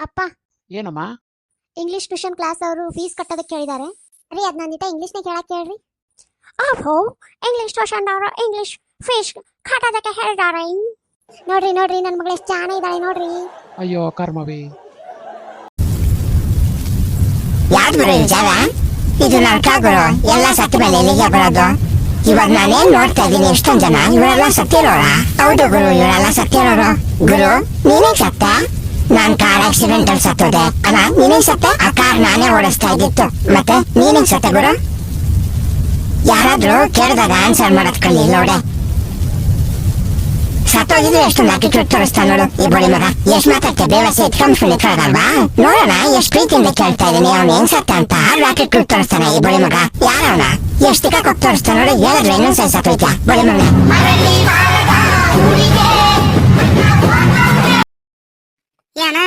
ಅಪ್ಪ, ಏನಮ್ಮ? English tuition class ಅವರು ಫೀಸ್ ಕಟ್ಟೋದಕ್ಕೆ ಕೇಳಿದ್ದಾರೆ ರೀ. ಅದ್ ನಂದಿಟ ಇಂಗ್ಲಿಷ್ನ ಕೇಳಕ್ ಕೇಳ್ರಿ. ಅಹೋ, ಇಂಗ್ಲಿಷ್ ಟ್ಯೂಷನ್ ಅವರು ಇಂಗ್ಲಿಷ್ ಫೀಸ್ ಕಟ್ಟೋದಕ್ಕೆ ಹೇಳಿದ್ದಾರೆ. ನೋಡ್ರಿ ನೋಡ್ರಿ, ನನ್ನ ಮಗಳು ಎಷ್ಟು ಜಾಣ ಇದ್ದಾಳೆ ನೋಡ್ರಿ. ಅಯ್ಯೋ ಕರ್ಮವಿ. ಯಾವ್ದು ಗುರು ಈ ಜಾಗ? ಇದು ನಾಟಕ ಗುರು. ಎಲ್ಲ ಸತ್ತ ಮೇಲೆ ಇಲ್ಲಿಗೆ ಬರೋದು. ಇವಾಗ ನಾನೇನ್ ನೋಡ್ತಾ ಇದ್ದೀನಿ, ಎಷ್ಟೊಂದ್ ಜನ ಇವರೆಲ್ಲ ಸತ್ತಿರೋರ? ಹೌದು ಗುರು, ಇವರೆಲ್ಲ ಸತ್ತಿರೋರು. ಗುರು, ನೀನೇ ಸತ್ತ? ನಾನ್ ಕಾರ್ ಆಕ್ಸಿಡೆಂಟ್ ಅಲ್ಲಿ ಸತ್ತೋದೆ. ಅಲ್ಲ, ನೀನೇ ಸತ್ತ? ಆ ಕಾರ್ ನಾನೇ ಓಡಿಸ್ತಾ ಇದ್ದಿತ್ತು. ಮತ್ತೆ ನೀನೇ ಸತ್ತ ಗುರು? ಯಾರಾದ್ರೂ ಕೇಳಿದಾಗ ಆನ್ಸರ್ ಮಾಡೋದ್ ಕಲಿ ನೋಡೆ. ಸತ್ತೋಗಿದ್ರೆ ಎಷ್ಟು ಆಟಿಟ್ಯೂಡ್ ತೋರಿಸ್ತಾ ನೋಡು ಈ ಬೋಳಿ ಮಗ. ಎಷ್ಟ್ ಮಾತಾಡ್ತೆ ಬೇವಸಿ ಇಟ್ಕೊಂಡ್ ನಿಂತ್ಕೊಳ್ಳೋದಲ್ವಾ? ನೋಡೋಣ ಎಷ್ಟ್ ಪ್ರೀತಿಯಿಂದ ಕೇಳ್ತಾ ಇದೀನಿ, ಅವ್ನು ಹೆಂಗ್ ಸತ್ತ ಅಂತ. ಆಟಿಟ್ಯೂಡ್ ತೋರಿಸ್ತಾನೆ ಈ ಬೋಳಿ ಮಗ. ಯಾರವನ? ಎಷ್ಟ್ ದಿಕ್ಕ ಕೊಟ್ಟು ತೋರಿಸ್ತಾ ನೋಡು. ಹೇಳಿದ್ರೆ ಇನ್ನೊಂದ್ಸಲ ಸತ್ತೋಯ್ತಾ ಬೋಳಿ ಮಗ. ಏನ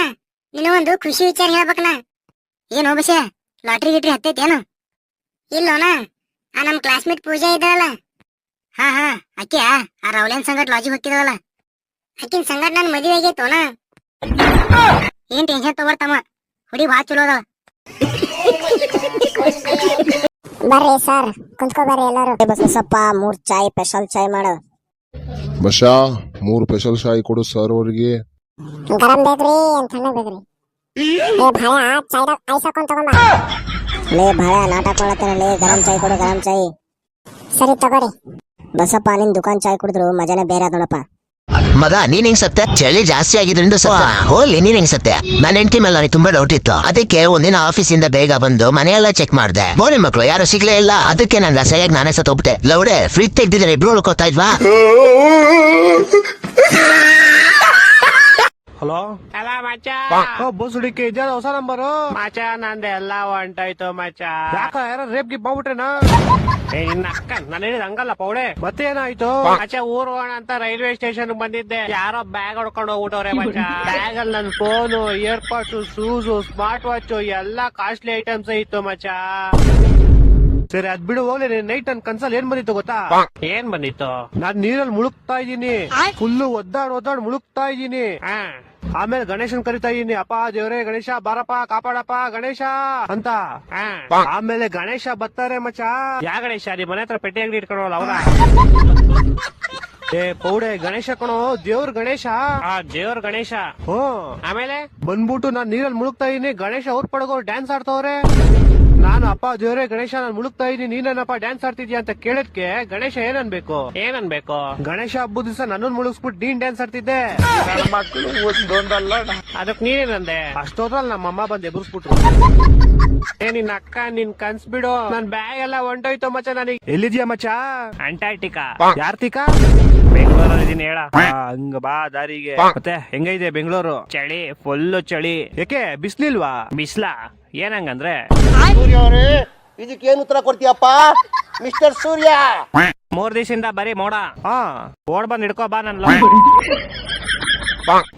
ನೀನು ಒಂದು ಖುಷಿ ವಿಚಾರ ಹೇಳ್ಬೇಕನ? ಏನು ಬಸ್ಯ, ಲಾಟ್ರಿ ಗಿಟ್ರಿ ಹತ್ತೈತೇನು? ಇಲ್ಲೋನ, ಆ ನಮ್ ಕ್ಲಾಸ್ಮೇಟ್ ಪೂಜಾ ಇದ್ದಾಳಲ್ಲ, ಹಾ ಅಕ್ಕಿ ಆ ರೌಲೇನ್ ಸಂಗಟ್ ಲಾಜಿಗೆ ಹೋಗ್ತಿದವಲ್ಲ, ಅಕ್ಕಿನ ಸಂಗಟ್ ನನ್ ಮದುವೆ ಆಗೈತೋನ. ಏನ್ ಟೆನ್ಷನ್ ತಗೋರ್ತಮ್ಮ, ಹುಡಿ ಭಾಳ ಚಲೋ ಅದಾವ. ಬರ್ರಿ ಸರ್, ಕುಂತ್ಕೋ ಬರ್ರಿ ಎಲ್ಲಾರು. ಬಸಪ್ಪ 3 ಚಾಯ್ ಸ್ಪೆಷಲ್ ಚಾಯ್ ಮಾಡು. ಬಶಾ 3 ಸ್ಪೆಷಲ್ ಚಾಯ್ ಕೊಡು ಸರ್ ಅವ್ರಿಗೆ. ಗರಂ ಬೇಕ್ರಿ ಅಂತ ತಣ್ಣ ಬೇಕ್ರಿ? ಭಾಳ ಚಾಯ್ದಾಗ ಐಸ್ ಹಾಕೊಂಡ್ ತಗೊಂಬ. ಲೇ ಭಾಳ ನಾಟಕ ಮಾಡತ್ತೇನೆ. ಗರಂ ಚಾಯ್ ಕೊಡು, ಗರಂ ಚಾಯ್. ಸರಿ ತಗೋರಿ. ಬಸಪ್ಪ, ನಿನ್ ದುಕಾನ್ ಚಾಯ್ ಕುಡಿದ್ರು ಮಜಾನೆ ಬೇರೆ ಅದ ನೋಡಪ್ಪ. ಮಗ, ನೀನ್ ಹೆಂಗ್ ಸತ್ತೆ? ಚಳಿ ಜಾಸ್ತಿ ಆಗಿದ್ರಿಂದ ಹೋಗ್ಲಿ, ನೀನ್ ಹೆಂಗ್ ಸತ್ತೆ? ನನ್ನ ಹೆಂಡತಿ ಮೇಲೆ ನನಗೆ ತುಂಬಾ ಡೌಟ್ ಇತ್ತು. ಅದಕ್ಕೆ ಒಂದಿನ ಆಫೀಸಿಂದ ಬೇಗ ಬಂದು ಮನೆಯೆಲ್ಲ ಚೆಕ್ ಮಾಡ್ದೆ. ಬೋಳಿ ಮಕ್ಳು ಯಾರು ಸಿಗ್ಲೇ ಇಲ್ಲ. ಅದಕ್ಕೆ ನಾನು ಸರಿಯಾಗಿ ನಾನೇ ಸತ್ತೋಗ್ಬಿಟ್ಟೆ. ಲೌಡೆ ಫ್ರಿಜ್ ತೆಗ್ದಿದ್ರೆ ಇಬ್ರು ಉಳ್ಕೋತಾ ಇದ್ವಾ? ಹಲೋ ಅಲ್ಲ ಮಚ್ಚ, ಬೋಸುಡಿಕೆ ಇದ್ಯಾ ಹೊಸ ನಂಬರು? ಮಚ್ಚ ನಂದೆ ಎಲ್ಲ ಹೊಂಟೋಯ್ತು ಮಚ್ಚ. ಯಾಕ ಯಾರ ರೇಪ್ ಗಿಪ್ ಮಾಡ್ಬಿಟ್ರೇನಾ? ನಿನ್ನ ಅಕ್ಕ ನಾನು ಹೇಳಿದ ಹಂಗಲ್ಲ ಪೌಡೆ. ಮತ್ತೆ ಏನಾಯ್ತು? ಮಚ್ಚ ಊರ್ ಹೋಗೋಣ ಅಂತ ರೈಲ್ವೆ ಸ್ಟೇಷನ್ ಬಂದಿದ್ದೆ. ಯಾರೋ ಬ್ಯಾಗ್ ಹೊಡ್ಕೊಂಡು ಹೋಗ್ಬಿಟ್ಟವ್ರೆ ಮಚ್ಚ. ಬ್ಯಾಗ್ ಅಲ್ಲಿ ನನ್ ಫೋನು, ಇಯರ್ಪಾಡ್ಸ್, ಶೂಸು, ಸ್ಮಾರ್ಟ್ ವಾಚ್ ಎಲ್ಲಾ ಕಾಸ್ಟ್ಲಿ ಐಟಮ್ಸ್ ಇತ್ತು ಮಚ್ಚ. ಸರಿ ಅದ್ ಬಿಡು, ಹೋಗ್ಲಿ. ನೈಟ್ ನನ್ ಕನ್ಸಲ್ಲಿ ಏನ್ ಬಂದಿತ್ತು ಗೊತ್ತಾ? ಏನ್ ಬಂದಿತ್ತು? ನಾನ್ ನೀರಲ್ಲಿ ಮುಳುಗ್ತಾ ಇದ್ದೀನಿ, ಫುಲ್ಲು ಒದ್ದಾಡ್ ಮುಳುಗ್ತಾ ಇದ್ದೀನಿ. ಆಮೇಲೆ ಗಣೇಶನ್ ಕರಿತಾ ಇದೀನಿ, ಅಪ್ಪ ದೇವ್ರೆ ಗಣೇಶ ಬಾರಪ್ಪ ಕಾಪಾಡಪ್ಪ ಗಣೇಶ ಅಂತ. ಆಮೇಲೆ ಗಣೇಶ ಬರ್ತಾರೆ ಮಚ್ಚ. ಯಾ ಗಣೇಶ? ನಿಮ್ ಮನೆ ಹತ್ರ ಪೆಟ್ಟಿ ಅಂಗಡಿ ಇಟ್ಕೊಂಡವಲ್ಲ ಅವ್ರ? ಏ ಪೌಡೆ, ಗಣೇಶ ಕಣೋ, ದೇವ್ರ ಗಣೇಶ. ದೇವ್ರ ಗಣೇಶ. ಆಮೇಲೆ ಬಂದ್ಬಿಟ್ಟು ನಾನ್ ನೀರಲ್ಲಿ ಮುಳುಗ್ತಾ ಇದೀನಿ, ಗಣೇಶ ಅವ್ರ ಪಡಗೋರು ಡ್ಯಾನ್ಸ್ ಆಡ್ತವ್ರೆ. ನಾನು ಅಪ್ಪ ದೇವ್ರೆ ಗಣೇಶ ನಾನು ಮುಳುಗ್ತಾ ಇದೀನಿ, ನೀನೇನಪ್ಪ ಡ್ಯಾನ್ಸ್ ಆಡ್ತಿದ್ಯಾ ಅಂತ ಕೇಳದ್ಕೆ ಗಣೇಶ ಏನನ್ಬೇಕು? ಗಣೇಶ ಹಬ್ಬದ ದಿವಸ ನನ್ನನ್ನು ಮುಳುಗಿಸ್ಬಿಟ್ಟು ನೀನ್ ಡ್ಯಾನ್ಸ್ ಆಡ್ತಿದ್ದೆ. ಅದಕ್ ನೀನೇನಂದೆ? ಅಷ್ಟೋದ್ರಲ್ಲಿ ನಮ್ಮಮ್ಮ ಬಂದ್ ಎಬ್ಬಿಸ್ಬಿಟ್ರು. ನಿನ್ನ ಅಕ್ಕ ನಿನ್ ಕನ್ಸ್ ಬಿಡು. ನನ್ ಬ್ಯಾಗ್ ಎಲ್ಲ ಹೊಂಟೋಯ್ತು ಮಚ್ಚ. ನನಗೆ ಎಲ್ಲಿದ್ಯಾ ಮಚ್ಚ? ಅಂಟಾರ್ಟಿಕಾ. ಯಾರ್ತಿಕಾ? ಬೆಂಗಳೂರಲ್ಲಿ ಇದೀನಿ ಹೇಳ. ಹಂಗ ಬಾ ದಾರಿಗೆ. ಮತ್ತೆ ಹೆಂಗೈತೆ ಬೆಂಗಳೂರು? ಚಳಿ, ಫುಲ್ ಚಳಿ. ಯಾಕೆ ಬಿಸ್ಲಿಲ್ವಾ? ಬಿಸ್ಲಾ? ಏನಂಗಂದ್ರೆ ಸೂರ್ಯ ಅವರೇ, ಇದಕ್ಕೇನು ಉತ್ತರ ಕೊಡ್ತೀಯಪ್ಪ ಮಿಸ್ಟರ್ ಸೂರ್ಯ? 3 ದಿವಸದಿಂದ ಬರೀ ಮೋಡ. ಓಡ್ ಬಂದ್ ಹಿಡ್ಕೋ ಬಾ ನನ್.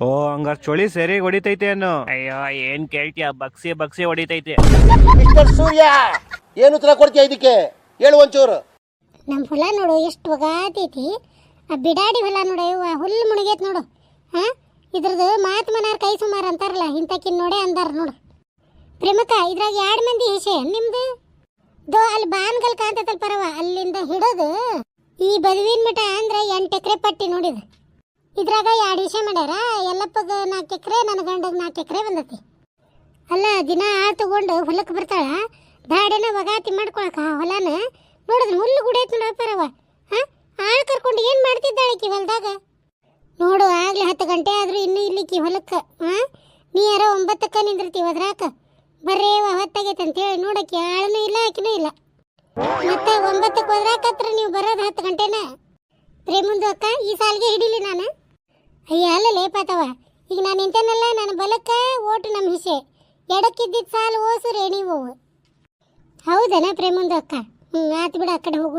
ಓ ಹಂಗಾರ್ ಚಳಿ ಸರಿ ಹೊಡಿತೈತೆ ಅನ್ನು. ಅಯ್ಯೋ ಏನ್ ಕೇಳ್ತೀಯ, ಬಗ್ಸಿ ಹೊಡಿತೈತೆ. ಮಿಸ್ಟರ್ ಸೂರ್ಯ, ಏನು ಉತ್ತರ ಕೊಡ್ತೀಯ ಇದಕ್ಕೆ? ಹೇಳು ಒಂಚೂರು. ನಮ್ ಹೊಲ ನೋಡು ಎಷ್ಟು ಒಗಾತೈತಿ. ಆ ಬಿಡಾಡಿ ಹೊಲ ನೋಡು, ಹುಲ್ಲು ಮುಣಿಗೈತ್ ನೋಡು. ಇದ್ರದ್ದು ಮಾತ್ ಮನಾರ್ ಕೈ ಸುಮಾರು ಅಂತಾರಲ್ಲ, ಇಂತಕಿನ್ ನೋಡೇ ಅಂದಾರ ನೋಡು. ಪ್ರೇಮಕ್ಕ, ಇದ್ರಾಗ 2 ಮಂದಿ ಹೆಸೆ ನಿಮ್ದು. ಅಲ್ಲಿ ಬಾನ್ಗಲ್ ಕಾಂತಲ್ ಪರವ, ಅಲ್ಲಿಂದ ಹಿಡಿದು ಈ ಬದುವಿನ ಮಠ ಅಂದ್ರೆ 8 ಎಕರೆ ಪಟ್ಟಿ ನೋಡಿದ. ಇದ್ರಾಗ 2 ವಿಷಯ ಮಾಡ್ಯಾರ. ಎಲ್ಲಪ್ಪಗ 4 ಎಕರೆ, ನನ್ನ ಗಂಡಗ 4 ಎಕರೆ ಬಂದತಿ. ಅಲ್ಲ, ದಿನ ಆಳ್ ತಗೊಂಡು ಹೊಲಕ್ಕೆ ಬರ್ತಾಳ, ದಾಡೆನ ಒಗಾತಿ ಮಾಡ್ಕೊಳಕ ಹೊಲನ ನೋಡಿದ್ರೆ ಹುಲ್ಲು ಗುಡೈತ್ ನೋಡ ಪರವ. ಆಳ್ ಕರ್ಕೊಂಡು ಏನ್ ಮಾಡ್ತಿದ್ದಾಳಕಿ ಹೊಲದಾಗ ನೋಡು. ಆಗ್ಲೇ 10 ಗಂಟೆ ಆದ್ರೂ ಇನ್ನೂ ಇಲ್ಲಿಕ್ಕಿ ಹೊಲಕ್ಕ. ನೀ ಯಾರ 9ಕ್ಕ ನಿಂದಿರ್ತೀವಿ ಅದ್ರಾಕ. ಬರ್ರೇ ಹೊತ್ತಾಗೈತೆ ಅಂತೇಳಿ ನೋಡಕ್ಕೆ ಆಳನೂ ಇಲ್ಲ, ಆಕಿನೂ ಇಲ್ಲ. ಮತ್ತೆ 9ಕ್ಕೆ ಹೋದ್ರಾಕತ್ರ ನೀವು ಬರೋದು 10 ಗಂಟೆನ. ಪ್ರೇಮಂದು ಅಕ್ಕ, ಈ ಸಾಲಿಗೆ ಹಿಡಿಲಿ ನಾನು? ಅಯ್ಯ ಅಲ್ಲ ಲೇಪಾತವ. ಈಗ ನಾನು ನಿಂತೇನಲ್ಲ, ನನ್ನ ಬಲಕ್ಕ ಓಟು ನಮ್ಮ ಹಿಸೆ, ಎಡಕ್ಕಿದ್ದಿದ್ದು ಸಾಲು ಓಸು ರೇಣಿ ಹೋವು. ಹೌದನ ಪ್ರೇಮಂದು ಅಕ್ಕ? ಆತು ಬಿಡ, ಆ ಕಡೆ ಹೋಗು.